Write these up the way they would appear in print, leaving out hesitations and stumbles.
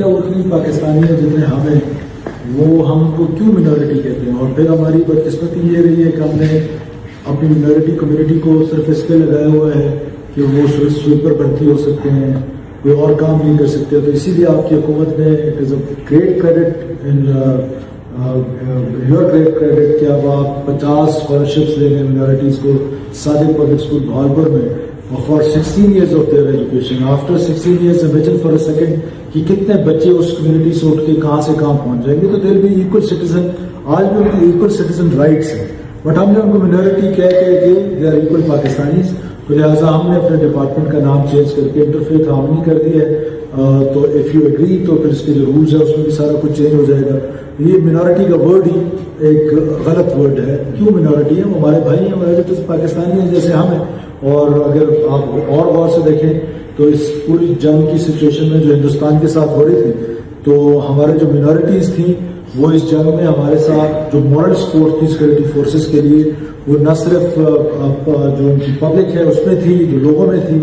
بچہ اتنی پاکستانی ہے جتنے ہم ہیں، وہ ہم کو کیوں منورٹی کہتے ہیں؟ اور پھر ہماری بدقسمتی یہ رہی ہے کہ ہم نے اپنی منورٹی کمیونٹی کو صرف اس پہ لگایا ہوا ہے کہ وہ صرف سویپر بھرتی ہو سکتے ہیں، کوئی اور کام نہیں کر سکتے. تو اسی لیے آپ کی حکومت نے it is a great credit in your great credit کہ اب آپ 50 اسکالرشپس دے رہے ہیں منورٹیز کو صادق پبلک اسکول بھاولپور میں for 16 years of their education. After 16 years, imagine for a second کہ کتنے بچے اس کمیونٹی سے اٹھ کے کہاں سے کہاں پہنچ جائیں گے. تو دل بھی ایکول سٹیزن، آج بھی ان کی ایکول سٹیزن رائٹس ہیں، بٹ ہم نے ان کو منورٹی کہہ کے دے آر ایکول پاکستانیز. تو لہٰذا ہم نے اپنے ڈپارٹمنٹ کا نام چینج کر کے انٹرفیتھ ہارمنی کر دیا ہے. تو اف یو ایگری تو پھر اس کے جو رولز ہیں اس میں بھی سارا کچھ چینج ہو جائے گا. یہ منورٹی کا ورڈ ہی ایک غلط ورڈ ہے. کیوں منورٹی ہے؟ وہ ہمارے بھائی ہیں، ہمارے پاکستانی ہیں جیسے ہم ہیں. اور اگر آپ اور غور سے دیکھیں تو اس پوری جنگ کی سچویشن میں جو ہندوستان کے ساتھ ہو رہی تھی، تو ہمارے جو منورٹیز تھیں وہ اس جنگ میں ہمارے ساتھ جو مورل سپورٹ تھی سیکورٹی فورسز کے لیے، وہ نہ صرف جو ان کی پبلک ہے اس میں تھی، جو لوگوں میں تھی.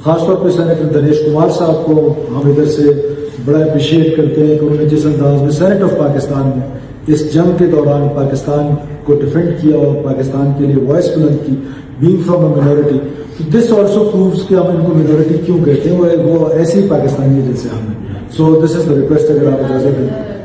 خاص طور پہ سینیٹر دنیش کمار صاحب کو ہم ادھر سے بڑا اپریشیٹ کرتے ہیں کہ انہوں نے جس انداز میں سینیٹ آف پاکستان میں اس جنگ کے دوران پاکستان کو ڈیفینڈ کیا اور پاکستان کے لیے وائس بلند کی، being from a minority. This also proves کہ ہم ان کو minority کیوں کہتے ہیں، وہ ایسے ہی پاکستانی ہے جیسے ہم ہیں. So this is the request اگر آپ اجازت دیں.